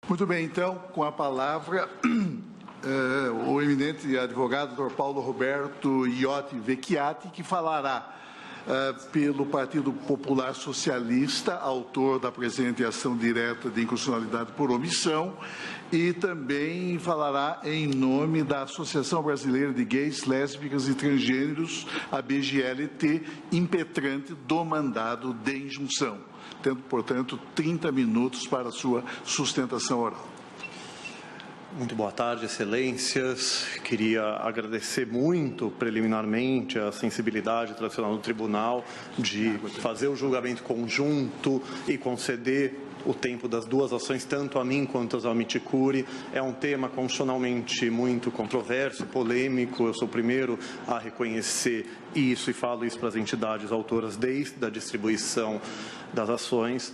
Muito bem, então, com a palavra, o eminente advogado Dr. Paulo Roberto Iotti Vecchiati, que falará pelo Partido Popular Socialista, autor da presente ação direta de inconstitucionalidade por omissão, e também falará em nome da Associação Brasileira de Gays, Lésbicas e Transgêneros, a BGLT, impetrante do mandado de injunção, tendo, portanto, 30 minutos para a sua sustentação oral. Muito boa tarde, excelências. Queria agradecer muito, preliminarmente, a sensibilidade tradicional do tribunal de fazer o julgamento conjunto e conceder o tempo das duas ações, tanto a mim quanto ao Miticuri. É um tema constitucionalmente muito controverso, polêmico. Eu sou o primeiro a reconhecer isso e falo isso para as entidades autoras desde a distribuição das ações.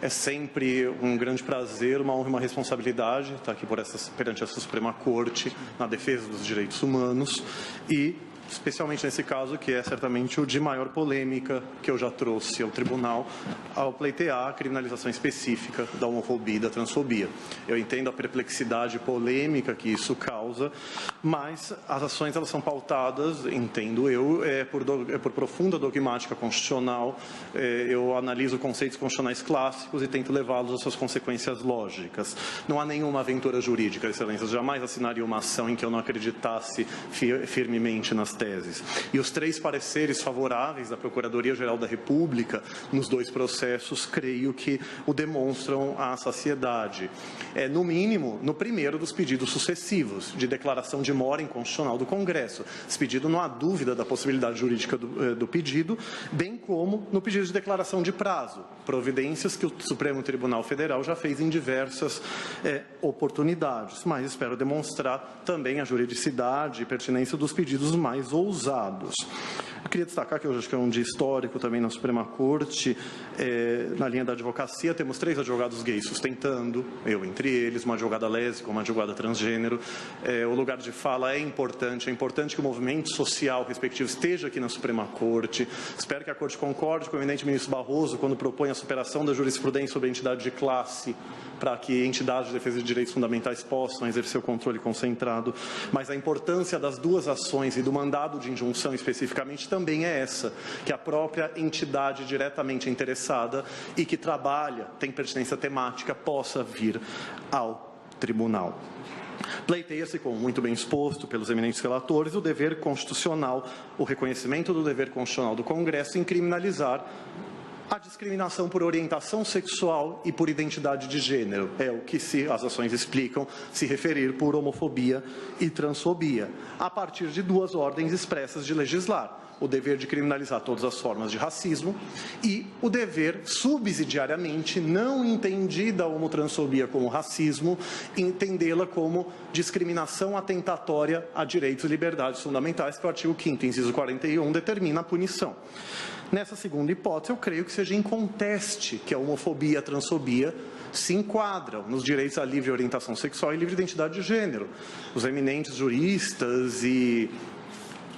É sempre um grande prazer, uma honra e uma responsabilidade estar aqui perante essa Suprema Corte na defesa dos direitos humanos e, especialmente nesse caso, que é certamente o de maior polêmica que eu já trouxe ao tribunal, ao pleitear a criminalização específica da homofobia e da transfobia. Eu entendo a perplexidade polêmica que isso causa, mas as ações elas são pautadas, entendo eu, por profunda dogmática constitucional. Eu analiso conceitos constitucionais clássicos e tento levá-los às suas consequências lógicas. Não há nenhuma aventura jurídica, excelências. Jamais assinaria uma ação em que eu não acreditasse firmemente nas teses. E os 3 pareceres favoráveis da Procuradoria-Geral da República nos 2 processos, creio que o demonstram à saciedade. No mínimo, no primeiro dos pedidos sucessivos de declaração de mora inconstitucional do Congresso. Esse pedido não há dúvida da possibilidade jurídica do pedido, bem como no pedido de declaração de prazo, providências que o Supremo Tribunal Federal já fez em diversas oportunidades, mas espero demonstrar também a juridicidade e pertinência dos pedidos mais ousados. Eu queria destacar que hoje é um dia histórico também na Suprema Corte. Na linha da advocacia, temos 3 advogados gays sustentando, eu entre eles, uma advogada lésbica, uma advogada transgênero. O lugar de fala é importante que o movimento social respectivo esteja aqui na Suprema Corte. Espero que a Corte concorde com o eminente ministro Barroso quando propõe a superação da jurisprudência sobre a entidade de classe, para que entidades de defesa de direitos fundamentais possam exercer o controle concentrado. Mas a importância das 2 ações e do mandado de injunção especificamente também é essa, que a própria entidade diretamente interessada e que trabalha, tem pertinência temática, possa vir ao tribunal. Pleiteia-se, como muito bem exposto pelos eminentes relatores, o dever constitucional, o reconhecimento do dever constitucional do Congresso em criminalizar a discriminação por orientação sexual e por identidade de gênero. É o que as ações explicam, se referir por homofobia e transfobia, a partir de 2 ordens expressas de legislar. O dever de criminalizar todas as formas de racismo e o dever, subsidiariamente, não entendida a homotransfobia como racismo, entendê-la como discriminação atentatória a direitos e liberdades fundamentais, que o artigo 5º, inciso 41, determina a punição. Nessa segunda hipótese, eu creio que seja inconteste que a homofobia e a transfobia se enquadram nos direitos à livre orientação sexual e livre identidade de gênero. Os eminentes juristas e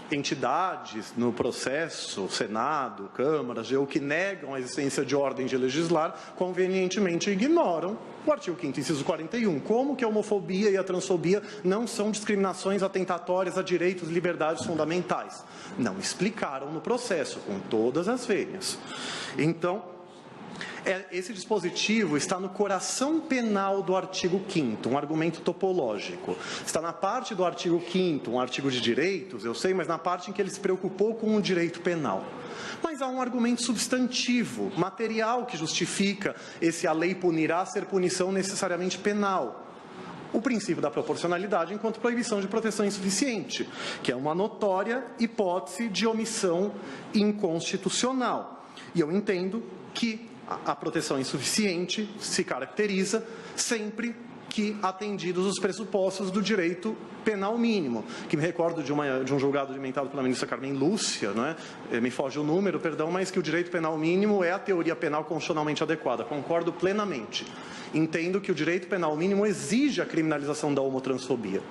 entidades no processo, Senado, câmaras, que negam a existência de ordem de legislar, convenientemente ignoram o artigo 5º, inciso 41, como que a homofobia e a transfobia não são discriminações atentatórias a direitos e liberdades fundamentais. Não explicaram no processo, com todas as vênias. Então, esse dispositivo está no coração penal do artigo 5º, um argumento topológico. Está na parte do artigo 5º, um artigo de direitos, eu sei, mas na parte em que ele se preocupou com o direito penal. Mas há um argumento substantivo, material, que justifica a lei punirá ser punição necessariamente penal. O princípio da proporcionalidade enquanto proibição de proteção insuficiente, que é uma notória hipótese de omissão inconstitucional. E eu entendo que a proteção insuficiente se caracteriza sempre que atendidos os pressupostos do direito penal mínimo, que me recordo de um julgado alimentado pela ministra Carmen Lúcia, não é? Me foge o número, perdão, mas que o direito penal mínimo é a teoria penal constitucionalmente adequada. Concordo plenamente. Entendo que o direito penal mínimo exige a criminalização da homotransfobia.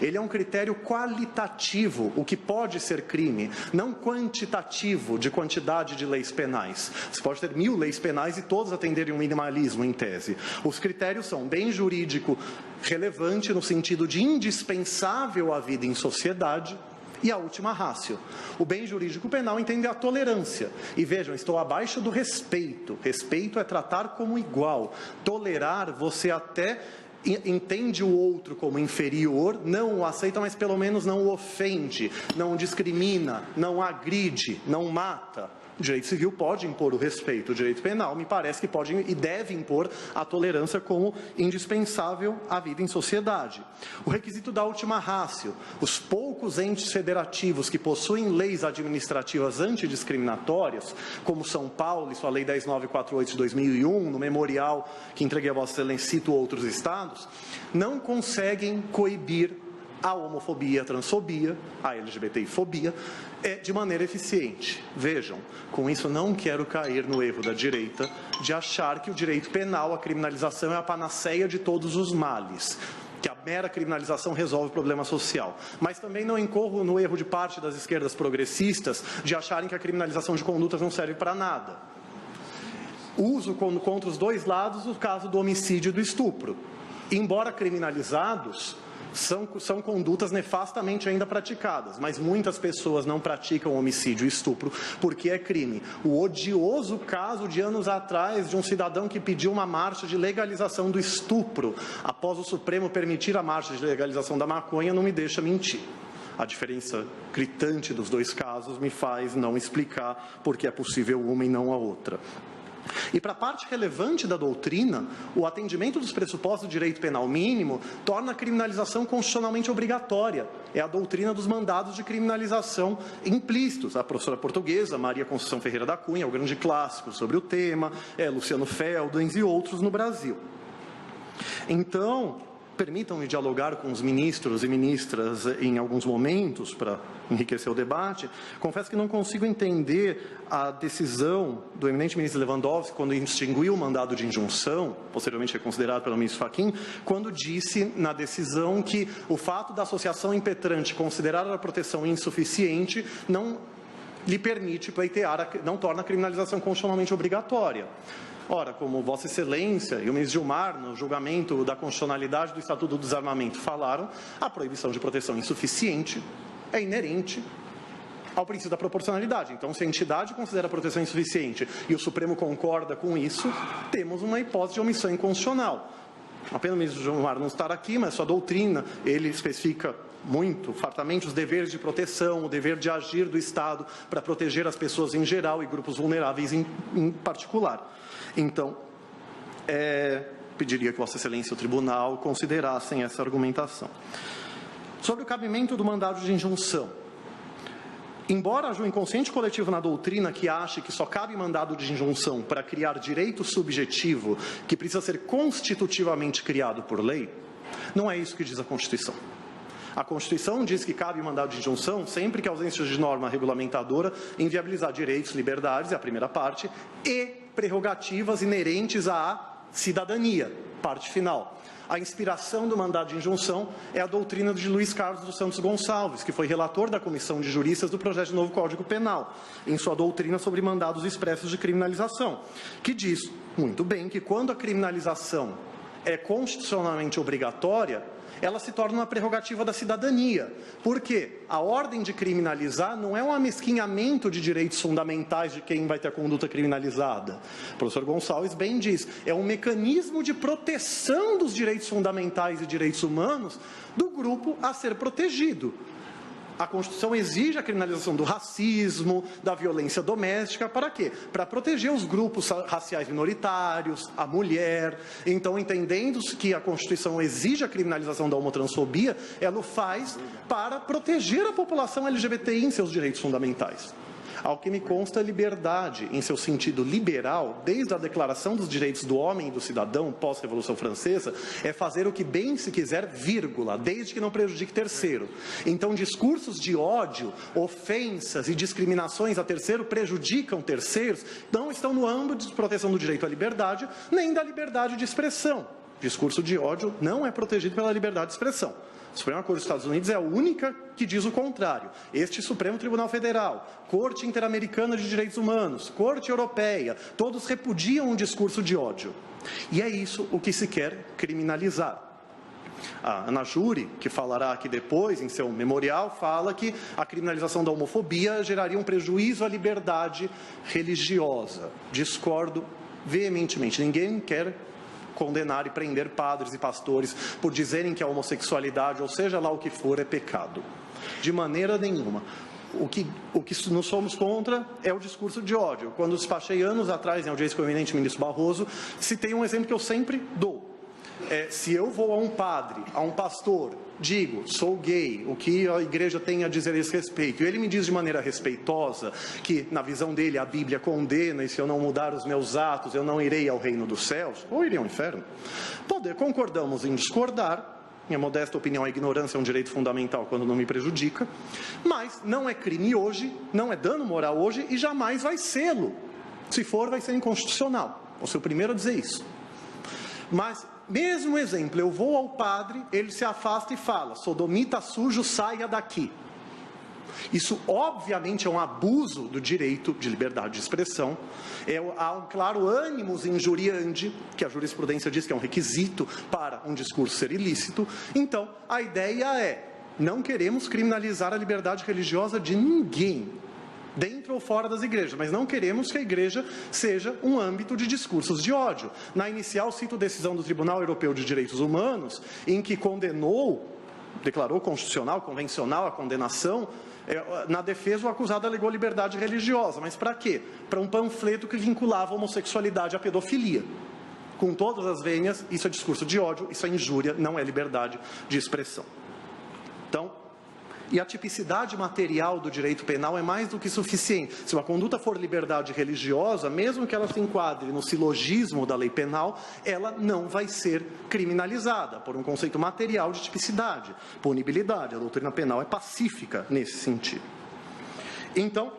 Ele é um critério qualitativo, o que pode ser crime, não quantitativo, de quantidade de leis penais. Você pode ter 1000 leis penais e todos atenderem um minimalismo, em tese. Os critérios são bem jurídico relevante no sentido de indispensável à vida em sociedade, e a última ratio. O bem jurídico penal entende a tolerância. E vejam, estou abaixo do respeito. Respeito é tratar como igual. Tolerar, você até entende o outro como inferior, não o aceita, mas pelo menos não o ofende, não o discrimina, não agride, não mata. O direito civil pode impor o respeito, o direito penal me parece que pode e deve impor a tolerância como indispensável à vida em sociedade. O requisito da última ratio, os poucos entes federativos que possuem leis administrativas antidiscriminatórias, como São Paulo e sua Lei 10.948 de 2001, no memorial que entreguei a Vossa Excelência, cito outros estados, não conseguem coibir a homofobia, a transfobia, a LGBTI-fobia, de maneira eficiente. Vejam, com isso não quero cair no erro da direita de achar que o direito penal, a criminalização é a panaceia de todos os males, que a mera criminalização resolve o problema social. Mas também não incorro no erro de parte das esquerdas progressistas de acharem que a criminalização de condutas não serve para nada. Uso contra os dois lados o caso do homicídio e do estupro. Embora criminalizados, são condutas nefastamente ainda praticadas, mas muitas pessoas não praticam homicídio e estupro porque é crime. O odioso caso de anos atrás de um cidadão que pediu uma marcha de legalização do estupro após o Supremo permitir a marcha de legalização da maconha não me deixa mentir. A diferença gritante dos dois casos me faz não explicar porque é possível uma e não a outra. E para a parte relevante da doutrina, o atendimento dos pressupostos do direito penal mínimo torna a criminalização constitucionalmente obrigatória. É a doutrina dos mandados de criminalização implícitos. A professora portuguesa Maria Conceição Ferreira da Cunha, o grande clássico sobre o tema, Luciano Feldens e outros no Brasil. Então, permitam-me dialogar com os ministros e ministras em alguns momentos para enriquecer o debate. Confesso que não consigo entender a decisão do eminente ministro Lewandowski quando extinguiu o mandado de injunção, posteriormente reconsiderado pelo ministro Fachin, quando disse na decisão que o fato da associação impetrante considerar a proteção insuficiente não lhe permite pleitear, não torna a criminalização constitucionalmente obrigatória. Ora, como Vossa Excelência e o ministro Gilmar, no julgamento da constitucionalidade do Estatuto do Desarmamento, falaram, a proibição de proteção insuficiente é inerente ao princípio da proporcionalidade. Então, se a entidade considera a proteção insuficiente e o Supremo concorda com isso, temos uma hipótese de omissão inconstitucional. Apenas o ministro Gilmar não estar aqui, mas sua doutrina, ele especifica muito, fartamente, os deveres de proteção, o dever de agir do Estado para proteger as pessoas em geral e grupos vulneráveis em particular. Então, pediria que Vossa Excelência e o Tribunal considerassem essa argumentação. Sobre o cabimento do mandado de injunção. Embora haja um inconsciente coletivo na doutrina que ache que só cabe mandado de injunção para criar direito subjetivo que precisa ser constitutivamente criado por lei, não é isso que diz a Constituição. A Constituição diz que cabe mandado de injunção sempre que a ausência de norma regulamentadora inviabilizar direitos, liberdades, é a primeira parte, e prerrogativas inerentes à cidadania, parte final. A inspiração do mandado de injunção é a doutrina de Luiz Carlos dos Santos Gonçalves, que foi relator da Comissão de Juristas do projeto de novo Código Penal, em sua doutrina sobre mandados expressos de criminalização, que diz, muito bem, que quando a criminalização é constitucionalmente obrigatória, ela se torna uma prerrogativa da cidadania. Por quê? A ordem de criminalizar não é um amesquinhamento de direitos fundamentais de quem vai ter a conduta criminalizada. O professor Gonçalves bem diz, é um mecanismo de proteção dos direitos fundamentais e direitos humanos do grupo a ser protegido. A Constituição exige a criminalização do racismo, da violência doméstica, para quê? Para proteger os grupos raciais minoritários, a mulher. Então, entendendo que a Constituição exige a criminalização da homotransfobia, ela o faz para proteger a população LGBTI em seus direitos fundamentais. Ao que me consta, liberdade, em seu sentido liberal, desde a Declaração dos Direitos do Homem e do Cidadão, pós-Revolução Francesa, é fazer o que bem se quiser, vírgula, desde que não prejudique terceiro. Então, discursos de ódio, ofensas e discriminações a terceiro prejudicam terceiros, não estão no âmbito de proteção do direito à liberdade, nem da liberdade de expressão. Discurso de ódio não é protegido pela liberdade de expressão. A Suprema Corte dos Estados Unidos é a única que diz o contrário. Este Supremo Tribunal Federal, Corte Interamericana de Direitos Humanos, Corte Europeia, todos repudiam um discurso de ódio. E é isso o que se quer criminalizar. A Ana Júri, que falará aqui depois, em seu memorial, fala que a criminalização da homofobia geraria um prejuízo à liberdade religiosa. Discordo veementemente. Ninguém quer condenar e prender padres e pastores por dizerem que a homossexualidade, ou seja lá o que for, é pecado. De maneira nenhuma. O que nós somos contra é o discurso de ódio. Quando despachei anos atrás, em audiência com o eminente ministro Barroso, citei um exemplo que eu sempre dou. Se eu vou a um padre, a um pastor, digo, sou gay, o que a igreja tem a dizer a esse respeito, e ele me diz de maneira respeitosa que, na visão dele, a Bíblia condena, e se eu não mudar os meus atos, eu não irei ao reino dos céus, ou irei ao inferno. Concordamos em discordar. Minha modesta opinião, a ignorância é um direito fundamental quando não me prejudica, mas não é crime hoje, não é dano moral hoje, e jamais vai sê-lo. Se for, vai ser inconstitucional. Vou ser o primeiro a dizer isso. Mas, mesmo exemplo, eu vou ao padre, ele se afasta e fala, sodomita sujo, saia daqui. Isso, obviamente, é um abuso do direito de liberdade de expressão. Há um claro ânimos injuriandi, que a jurisprudência diz que é um requisito para um discurso ser ilícito. Então, a ideia é, não queremos criminalizar a liberdade religiosa de ninguém, dentro ou fora das igrejas, mas não queremos que a igreja seja um âmbito de discursos de ódio. Na inicial, cito a decisão do Tribunal Europeu de Direitos Humanos, em que declarou constitucional, convencional a condenação. Na defesa, o acusado alegou liberdade religiosa, mas para quê? Para um panfleto que vinculava a homossexualidade à pedofilia. Com todas as vênias, isso é discurso de ódio, isso é injúria, não é liberdade de expressão. Então, e a tipicidade material do direito penal é mais do que suficiente. Se uma conduta for liberdade religiosa, mesmo que ela se enquadre no silogismo da lei penal, ela não vai ser criminalizada, por um conceito material de tipicidade, punibilidade. A doutrina penal é pacífica nesse sentido. Então,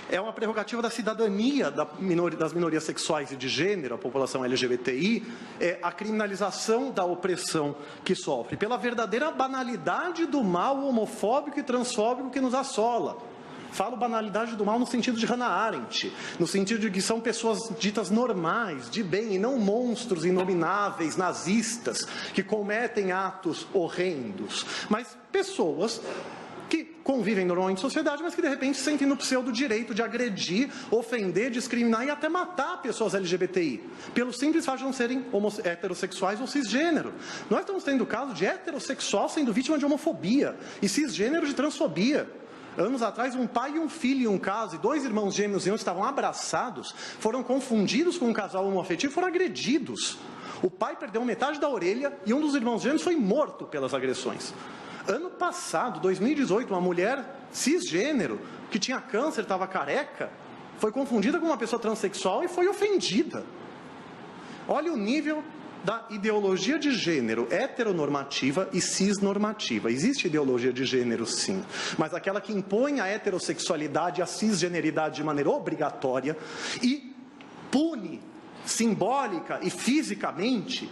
é uma prerrogativa da cidadania das minorias sexuais e de gênero, a população LGBTI, a criminalização da opressão que sofre, pela verdadeira banalidade do mal homofóbico e transfóbico que nos assola. Falo banalidade do mal no sentido de Hannah Arendt, no sentido de que são pessoas ditas normais, de bem, e não monstros inomináveis, nazistas, que cometem atos horrendos, mas pessoas que convivem normalmente em sociedade, mas que de repente sentem no pseudo-direito de agredir, ofender, discriminar e até matar pessoas LGBTI, pelo simples fato de não serem heterossexuais ou cisgênero. Nós estamos tendo o caso de heterossexual sendo vítima de homofobia e cisgênero de transfobia. Anos atrás, um pai e um filho em um caso, e 2 irmãos gêmeos estavam abraçados, foram confundidos com um casal homoafetivo e foram agredidos. O pai perdeu metade da orelha e um dos irmãos gêmeos foi morto pelas agressões. Ano passado, 2018, uma mulher cisgênero, que tinha câncer, estava careca, foi confundida com uma pessoa transexual e foi ofendida. Olha o nível da ideologia de gênero heteronormativa e cisnormativa. Existe ideologia de gênero, sim, mas aquela que impõe a heterossexualidade e a cisgeneridade de maneira obrigatória e pune simbólica e fisicamente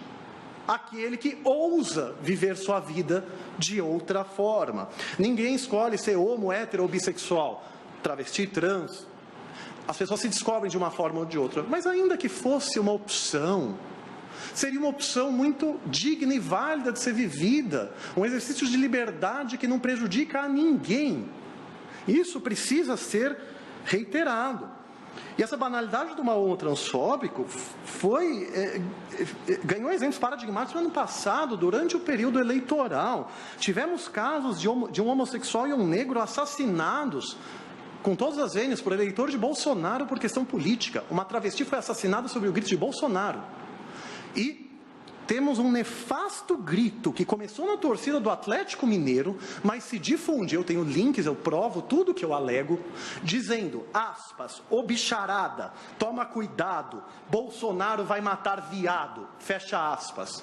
aquele que ousa viver sua vida de outra forma. Ninguém escolhe ser homo, hétero ou bissexual, travesti, trans. As pessoas se descobrem de uma forma ou de outra, mas ainda que fosse uma opção, seria uma opção muito digna e válida de ser vivida, um exercício de liberdade que não prejudica a ninguém. Isso precisa ser reiterado. E essa banalidade do mal homotransfóbico ganhou exemplos paradigmáticos no ano passado, durante o período eleitoral. Tivemos casos de um homossexual e um negro assassinados, com todas as vênias, por eleitor de Bolsonaro por questão política. Uma travesti foi assassinada sob o grito de Bolsonaro. E temos um nefasto grito que começou na torcida do Atlético Mineiro, mas se difunde, eu tenho links, eu provo tudo que eu alego, dizendo, aspas, ô bicharada, toma cuidado, Bolsonaro vai matar viado, fecha aspas.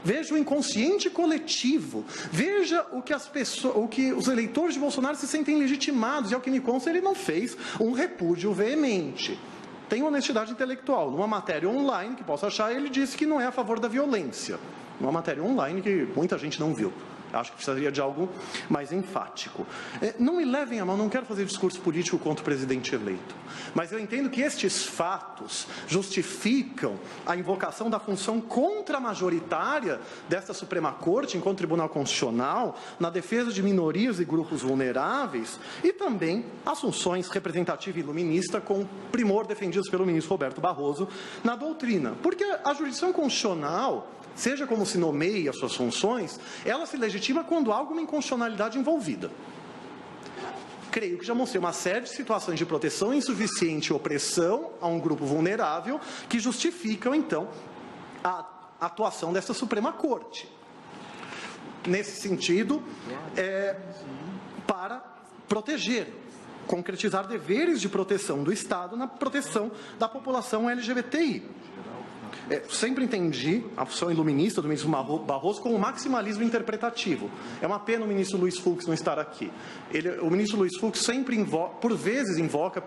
Veja o inconsciente coletivo, veja o que os eleitores de Bolsonaro se sentem legitimados, e ao que me consta ele não fez um repúdio veemente. Tem honestidade intelectual. Numa matéria online, que posso achar, ele disse que não é a favor da violência. Numa matéria online que muita gente não viu. Acho que precisaria de algo mais enfático. Não me levem a mal, não quero fazer discurso político contra o presidente eleito. Mas eu entendo que estes fatos justificam a invocação da função contramajoritária desta Suprema Corte, enquanto Tribunal Constitucional, na defesa de minorias e grupos vulneráveis, e também as funções representativa e iluminista, com primor defendidos pelo ministro Roberto Barroso na doutrina. Porque a jurisdição constitucional, seja como se nomeie as suas funções, ela se legitima quando há alguma inconstitucionalidade envolvida. Creio que já mostrei uma série de situações de proteção insuficiente e opressão a um grupo vulnerável que justificam, então, a atuação dessa Suprema Corte. Nesse sentido, para proteger, concretizar deveres de proteção do Estado na proteção da população LGBTI. Sempre entendi a função iluminista do ministro Barroso como maximalismo interpretativo. É uma pena o ministro Luiz Fux não estar aqui. O ministro Luiz Fux sempre, por vezes, invoca,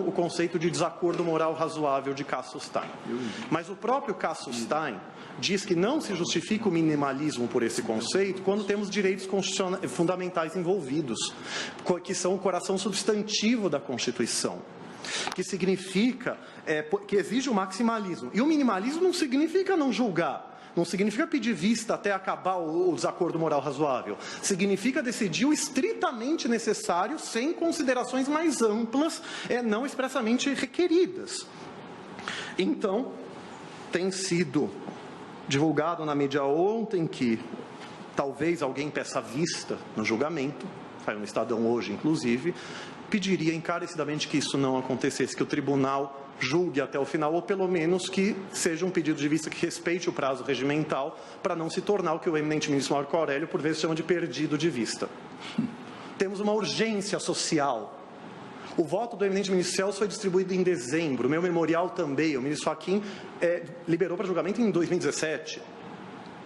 o conceito de desacordo moral razoável de Cassius Stein. Mas o próprio Cassius Stein diz que não se justifica o minimalismo por esse conceito quando temos direitos fundamentais envolvidos, que são o coração substantivo da Constituição. Que significa, que exige o maximalismo. E o minimalismo não significa não julgar, não significa pedir vista até acabar o desacordo moral razoável. Significa decidir o estritamente necessário, sem considerações mais amplas, não expressamente requeridas. Então, tem sido divulgado na mídia ontem que talvez alguém peça vista no julgamento, saiu no Estadão hoje, inclusive, pediria encarecidamente que isso não acontecesse, que o tribunal julgue até o final, ou pelo menos que seja um pedido de vista que respeite o prazo regimental, para não se tornar o que o eminente ministro Marco Aurélio, por vezes, chama de perdido de vista. Temos uma urgência social. O voto do eminente ministro Celso foi distribuído em dezembro, o meu memorial também, o ministro Fachin liberou para julgamento em 2017.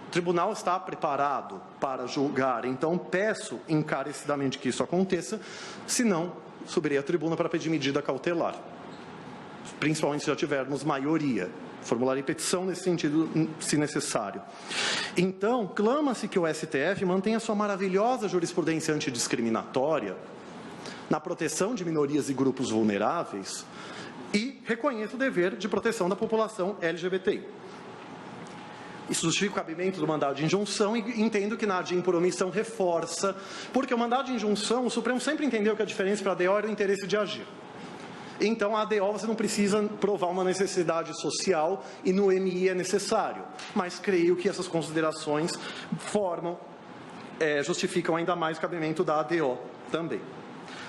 O tribunal está preparado para julgar, então peço encarecidamente que isso aconteça, senão subirei à tribuna para pedir medida cautelar, principalmente se já tivermos maioria. Formularei petição nesse sentido, se necessário. Então, clama-se que o STF mantenha sua maravilhosa jurisprudência antidiscriminatória na proteção de minorias e grupos vulneráveis e reconheça o dever de proteção da população LGBTI. Isso justifica o cabimento do mandado de injunção e entendo que na ADIM por omissão reforça, porque o mandado de injunção, o Supremo sempre entendeu que a diferença para a ADO era o interesse de agir. Então, a ADO você não precisa provar uma necessidade social e no MI é necessário. Mas creio que essas considerações justificam ainda mais o cabimento da ADO também.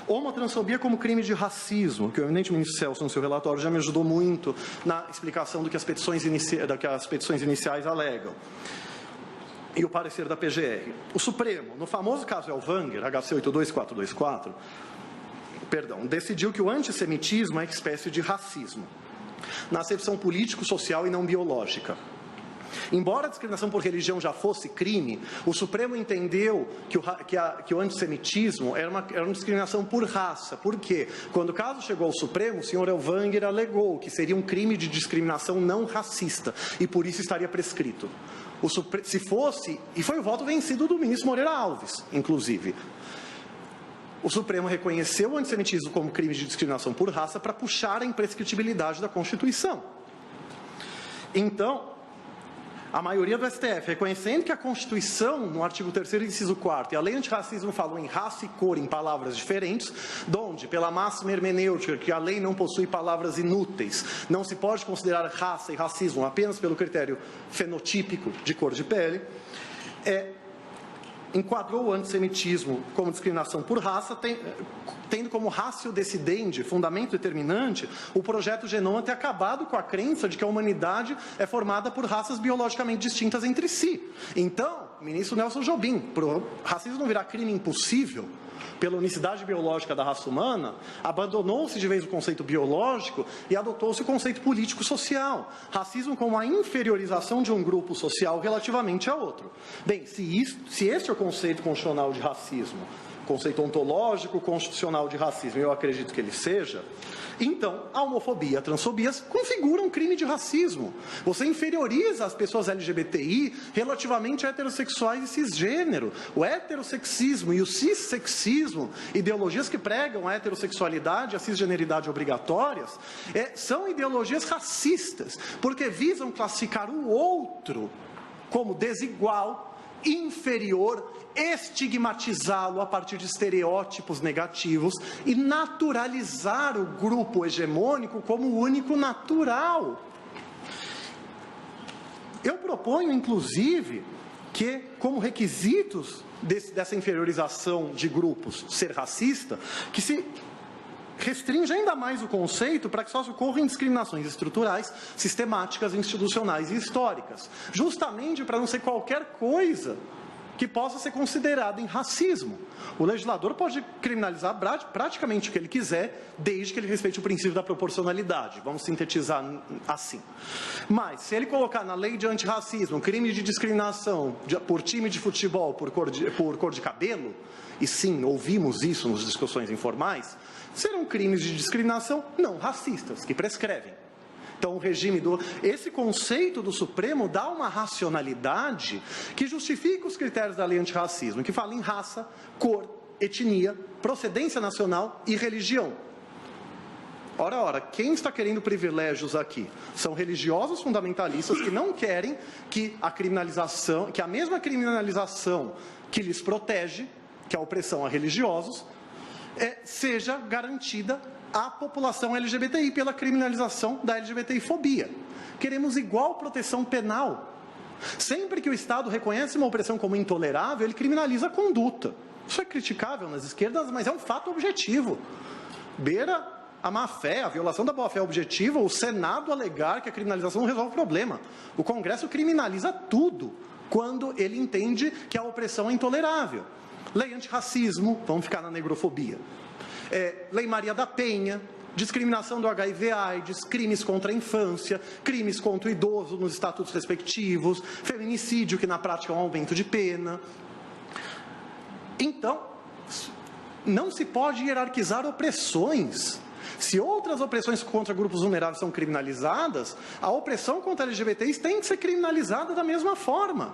Homotransfobia como crime de racismo, que o eminente ministro Celso, no seu relatório, já me ajudou muito na explicação do que as petições iniciais alegam. E o parecer da PGR. O Supremo, no famoso caso Elvanger, HC 82424, decidiu que o antissemitismo é espécie de racismo, na acepção político, social e não biológica. Embora a discriminação por religião já fosse crime, o Supremo entendeu que o antissemitismo era uma discriminação por raça. Por quê? Quando o caso chegou ao Supremo, o senhor Elvanger alegou que seria um crime de discriminação não racista e por isso estaria prescrito. Se fosse, e foi o voto vencido do ministro Moreira Alves, inclusive. O Supremo reconheceu o antissemitismo como crime de discriminação por raça para puxar a imprescritibilidade da Constituição. Então, a maioria do STF, reconhecendo que a Constituição, no artigo 3º, inciso 4º, e a lei antirracismo falam em raça e cor em palavras diferentes, donde, pela máxima hermenêutica, que a lei não possui palavras inúteis, não se pode considerar raça e racismo apenas pelo critério fenotípico de cor de pele, enquadrou o antissemitismo como discriminação por raça, tendo como ratio decidendi, fundamento determinante, o projeto Genoma ter acabado com a crença de que a humanidade é formada por raças biologicamente distintas entre si. Então, ministro Nelson Jobim, para o racismo não virar crime impossível, pela unicidade biológica da raça humana, abandonou-se de vez o conceito biológico e adotou-se o conceito político-social. Racismo como a inferiorização de um grupo social relativamente a outro. Bem, se este é o conceito constitucional de racismo, conceito ontológico constitucional de racismo, eu acredito que ele seja, então a homofobia e a transfobia configuram um crime de racismo. Você inferioriza as pessoas LGBTI relativamente a heterossexuais e cisgênero. O heterossexismo e o cissexismo, ideologias que pregam a heterossexualidade e a cisgeneridade obrigatórias, são ideologias racistas, porque visam classificar o outro como desigual, inferior, estigmatizá-lo a partir de estereótipos negativos e naturalizar o grupo hegemônico como único natural. Eu proponho, inclusive, que, como requisitos dessa inferiorização de grupos ser racista, que se restringe ainda mais o conceito para que só ocorram discriminações estruturais, sistemáticas, institucionais e históricas, justamente para não ser qualquer coisa que possa ser considerada em racismo. O legislador pode criminalizar praticamente o que ele quiser, desde que ele respeite o princípio da proporcionalidade. Vamos sintetizar assim. Mas, se ele colocar na lei de antirracismo crime de discriminação por time de futebol, por cor de cabelo, e sim, ouvimos isso nas discussões informais, serão crimes de discriminação não racistas, que prescrevem. Então, o regime esse conceito do Supremo dá uma racionalidade que justifica os critérios da lei antirracismo, que fala em raça, cor, etnia, procedência nacional e religião. Ora, quem está querendo privilégios aqui? São religiosos fundamentalistas que não querem que a mesma criminalização que lhes protege, que é a opressão a religiosos, seja garantida à população LGBTI pela criminalização da LGBTI-fobia. Queremos igual proteção penal. Sempre que o Estado reconhece uma opressão como intolerável, ele criminaliza a conduta. Isso é criticável nas esquerdas, mas é um fato objetivo. Beira a má-fé, a violação da boa-fé objetiva, o Senado alegar que a criminalização não resolve o problema. O Congresso criminaliza tudo quando ele entende que a opressão é intolerável. Lei antirracismo, vamos ficar na negrofobia. Lei Maria da Penha, discriminação do HIV/AIDS, crimes contra a infância, crimes contra o idoso nos estatutos respectivos, feminicídio, que na prática é um aumento de pena. Então, não se pode hierarquizar opressões. Se outras opressões contra grupos vulneráveis são criminalizadas, a opressão contra LGBTs tem que ser criminalizada da mesma forma.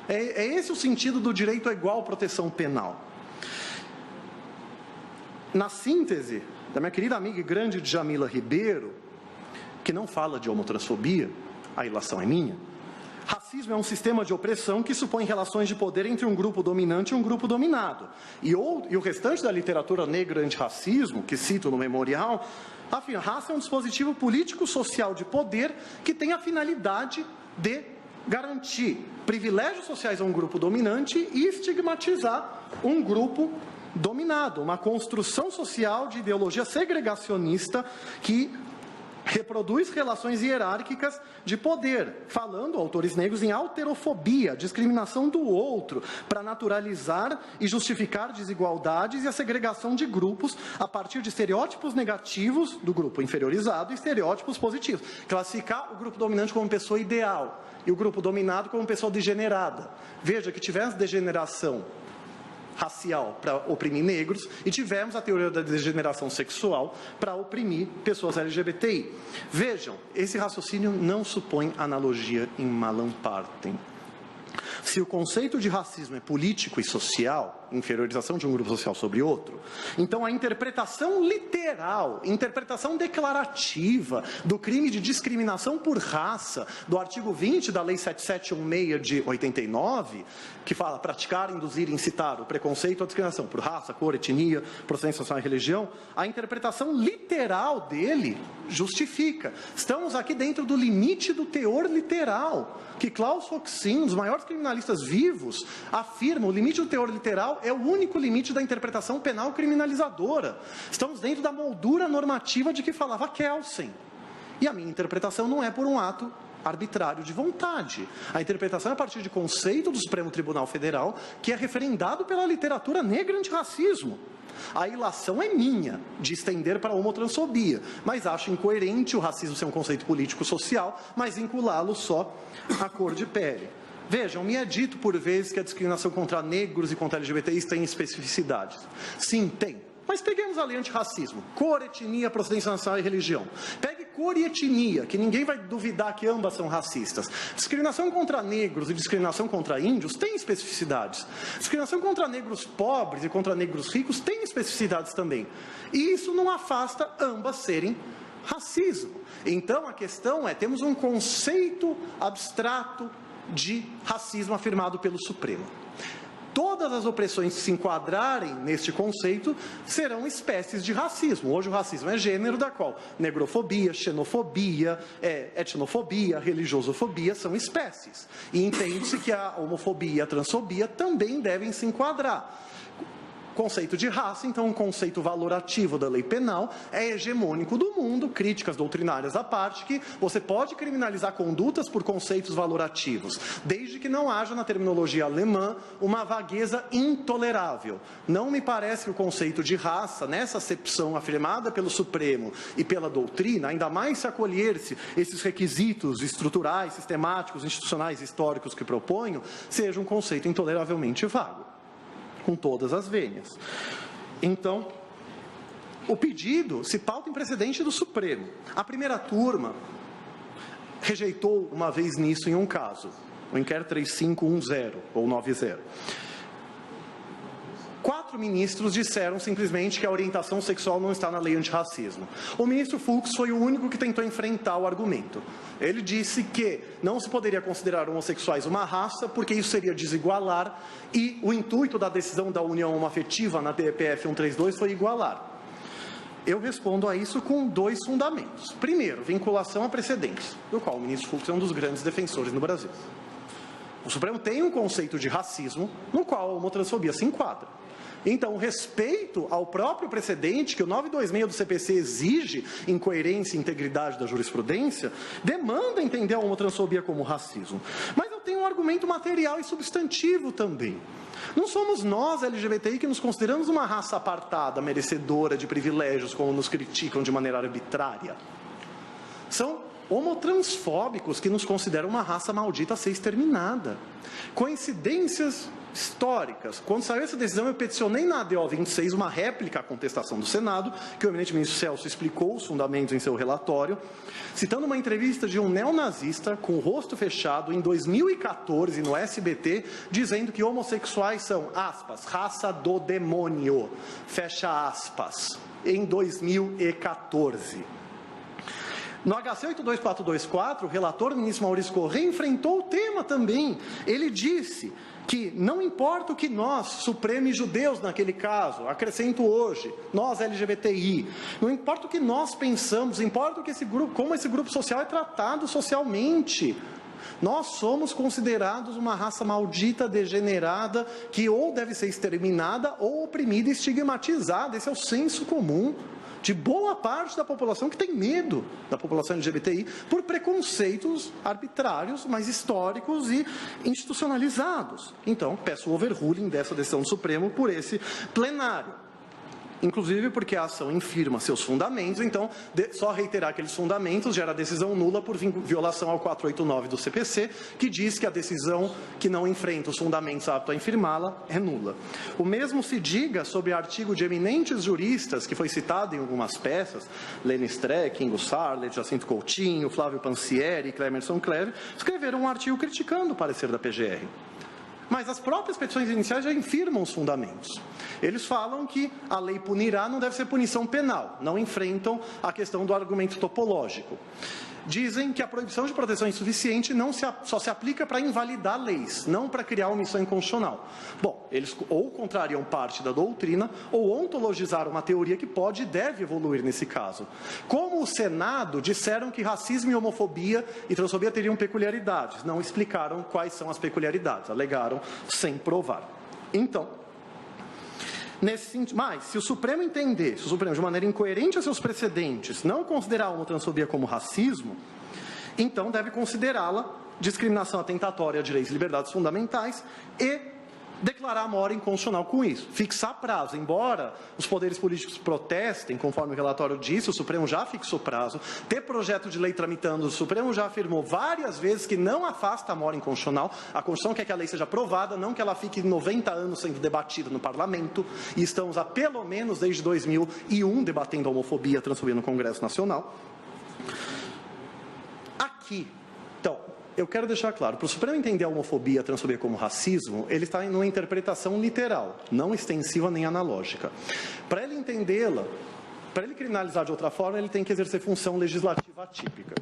É esse o sentido do direito à igual proteção penal. Na síntese da minha querida amiga e grande Djamila Ribeiro, que não fala de homotransfobia, a ilação é minha, racismo é um sistema de opressão que supõe relações de poder entre um grupo dominante e um grupo dominado. E o restante da literatura negra antirracismo, que cito no memorial, afirma: raça é um dispositivo político-social de poder que tem a finalidade de garantir privilégios sociais a um grupo dominante e estigmatizar um grupo dominado, uma construção social de ideologia segregacionista que reproduz relações hierárquicas de poder, falando, autores negros, em alterofobia, discriminação do outro, para naturalizar e justificar desigualdades e a segregação de grupos a partir de estereótipos negativos do grupo inferiorizado e estereótipos positivos. Classificar o grupo dominante como pessoa ideal e o grupo dominado como pessoa degenerada. Veja que tivemos degeneração racial para oprimir negros e tivemos a teoria da degeneração sexual para oprimir pessoas LGBTI. Vejam, esse raciocínio não supõe analogia em Mallam Partem. Se o conceito de racismo é político e social, inferiorização de um grupo social sobre outro. Então, a interpretação literal, interpretação declarativa do crime de discriminação por raça, do artigo 20 da Lei 7716 de 89, que fala praticar, induzir e incitar o preconceito ou a discriminação por raça, cor, etnia, procedência social e religião, a interpretação literal dele justifica. Estamos aqui dentro do limite do teor literal, que Klaus Foxin, um dos maiores criminalistas vivos, afirma: o limite do teor literal é o único limite da interpretação penal criminalizadora. Estamos dentro da moldura normativa de que falava Kelsen. E a minha interpretação não é por um ato arbitrário de vontade. A interpretação é a partir de conceito do Supremo Tribunal Federal, que é referendado pela literatura negra antirracismo. A ilação é minha, de estender para a homotransfobia, mas acho incoerente o racismo ser um conceito político-social, mas vinculá-lo só à cor de pele. Vejam, me é dito por vezes que a discriminação contra negros e contra LGBTIs tem especificidades. Sim, tem. Mas peguemos a lei antirracismo, cor, etnia, procedência nacional e religião. Pegue cor e etnia, que ninguém vai duvidar que ambas são racistas. Discriminação contra negros e discriminação contra índios tem especificidades. Discriminação contra negros pobres e contra negros ricos tem especificidades também. E isso não afasta ambas serem racismo. Então a questão é, temos um conceito abstrato de racismo afirmado pelo Supremo. Todas as opressões que se enquadrarem neste conceito serão espécies de racismo. Hoje o racismo é gênero, da qual negrofobia, xenofobia, etnofobia, religiosofobia são espécies. E entende-se que a homofobia e a transfobia também devem se enquadrar. Conceito de raça, então, um conceito valorativo da lei penal, é hegemônico do mundo, críticas doutrinárias à parte, que você pode criminalizar condutas por conceitos valorativos, desde que não haja, na terminologia alemã, uma vagueza intolerável. Não me parece que o conceito de raça, nessa acepção afirmada pelo Supremo e pela doutrina, ainda mais se acolher-se esses requisitos estruturais, sistemáticos, institucionais, históricos que proponho, seja um conceito intoleravelmente vago, com todas as vênias. Então, o pedido se pauta em precedente do Supremo. A primeira turma rejeitou uma vez nisso em um caso, o inquérito 3510 ou 90. 4 ministros disseram simplesmente que a orientação sexual não está na lei antirracismo. O ministro Fux foi o único que tentou enfrentar o argumento. Ele disse que não se poderia considerar homossexuais uma raça, porque isso seria desigualar, e o intuito da decisão da união homoafetiva na DPF 132 foi igualar. Eu respondo a isso com 2 fundamentos. Primeiro, vinculação a precedentes, do qual o ministro Fux é um dos grandes defensores no Brasil. O Supremo tem um conceito de racismo, no qual a homotransfobia se enquadra. Então, o respeito ao próprio precedente que o 926 do CPC exige em coerência e integridade da jurisprudência, demanda entender a homotransfobia como racismo. Mas eu tenho um argumento material e substantivo também. Não somos nós, LGBTI, que nos consideramos uma raça apartada, merecedora de privilégios, como nos criticam de maneira arbitrária. São homotransfóbicos que nos consideram uma raça maldita a ser exterminada. Coincidências históricas. Quando saiu essa decisão, eu peticionei na ADO 26 uma réplica à contestação do Senado, que o eminente ministro Celso explicou os fundamentos em seu relatório, citando uma entrevista de um neonazista com o rosto fechado em 2014 no SBT, dizendo que homossexuais são, aspas, raça do demônio, fecha aspas, em 2014. No HC 82424, o relator, ministro Maurício Correia, enfrentou o tema também. Ele disse que não importa o que nós, Supremo e judeus naquele caso, acrescento hoje, nós LGBTI, não importa o que nós pensamos, importa o que esse grupo, como esse grupo social é tratado socialmente. Nós somos considerados uma raça maldita, degenerada, que ou deve ser exterminada ou oprimida e estigmatizada. Esse é o senso comum de boa parte da população que tem medo da população LGBTI por preconceitos arbitrários, mas históricos e institucionalizados. Então, peço o overruling dessa decisão do Supremo por esse plenário. Inclusive porque a ação infirma seus fundamentos, então, só reiterar aqueles fundamentos gera decisão nula por violação ao 489 do CPC, que diz que a decisão que não enfrenta os fundamentos apto a infirmá-la é nula. O mesmo se diga sobre o artigo de eminentes juristas, que foi citado em algumas peças, Lene Streck, Ingo Sarlet, Jacinto Coutinho, Flávio Pansieri, Clemerson Clever, escreveram um artigo criticando o parecer da PGR. Mas as próprias petições iniciais já infirmam os fundamentos. Eles falam que a lei punirá não deve ser punição penal, não enfrentam a questão do argumento topológico. Dizem que a proibição de proteção insuficiente só se aplica para invalidar leis, não para criar omissão inconstitucional. Bom, eles ou contrariam parte da doutrina ou ontologizaram uma teoria que pode e deve evoluir nesse caso. Como o Senado disseram que racismo e homofobia e transfobia teriam peculiaridades, não explicaram quais são as peculiaridades, alegaram sem provar. Então, mas, se o Supremo entender, se o Supremo, de maneira incoerente a seus precedentes, não considerar a homotransfobia como racismo, então deve considerá-la discriminação atentatória a direitos e liberdades fundamentais e declarar a mora inconstitucional com isso. Fixar prazo, embora os poderes políticos protestem, conforme o relatório disse, o Supremo já fixou prazo, ter projeto de lei tramitando, o Supremo já afirmou várias vezes que não afasta a mora inconstitucional, a Constituição quer que a lei seja aprovada, não que ela fique 90 anos sendo debatida no Parlamento, e estamos há pelo menos desde 2001 debatendo a homofobia e a transfobia no Congresso Nacional. Aqui, então, eu quero deixar claro, para o Supremo entender a homofobia e a transfobia como racismo, ele está em uma interpretação literal, não extensiva nem analógica. Para ele entendê-la, para ele criminalizar de outra forma, ele tem que exercer função legislativa atípica.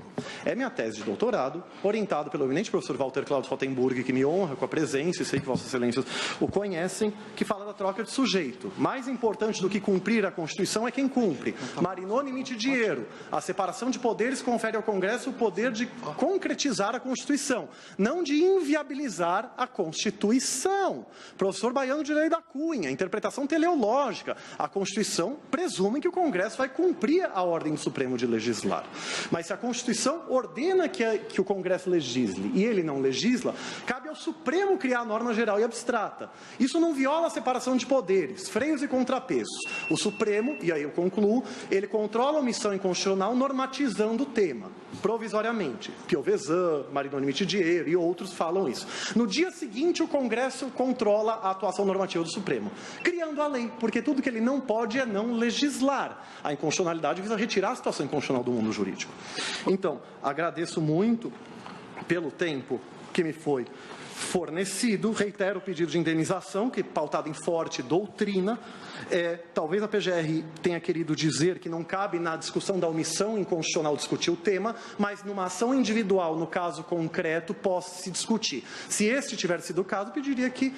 É minha tese de doutorado, orientado pelo eminente professor Walter Cláudio Rotenburg, que me honra com a presença, e sei que Vossas Excelências o conhecem, que fala da troca de sujeito. Mais importante do que cumprir a Constituição é quem cumpre. Marinoni Mitidiero, a separação de poderes confere ao Congresso o poder de concretizar a Constituição, não de inviabilizar a Constituição. Professor Baiano de Lei da Cunha, interpretação teleológica. A Constituição presume que o Congresso vai cumprir a ordem do Supremo de legislar. Mas se a Constituição ordena que o Congresso legisle e ele não legisla, cabe ao Supremo criar a norma geral e abstrata. Isso não viola a separação de poderes, freios e contrapesos. O Supremo, e aí eu concluo, ele controla a omissão inconstitucional normatizando o tema, provisoriamente. Piovesan, Marinoni Mitidiero e outros falam isso. No dia seguinte, o Congresso controla a atuação normativa do Supremo, criando a lei, porque tudo que ele não pode é não legislar. A inconstitucionalidade visa retirar a situação inconstitucional do mundo jurídico. Então, agradeço muito pelo tempo que me foi fornecido, reitero o pedido de indenização, que é pautado em forte doutrina. Talvez a PGR tenha querido dizer que não cabe na discussão da omissão inconstitucional discutir o tema, mas numa ação individual, no caso concreto, possa se discutir. Se este tiver sido o caso, pediria que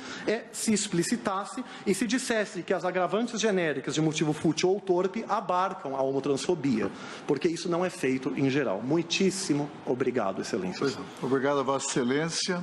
se explicitasse e se dissesse que as agravantes genéricas de motivo fútil ou torpe abarcam a homotransfobia, porque isso não é feito em geral. Muitíssimo obrigado, Excelência. Obrigado a Vossa Excelência.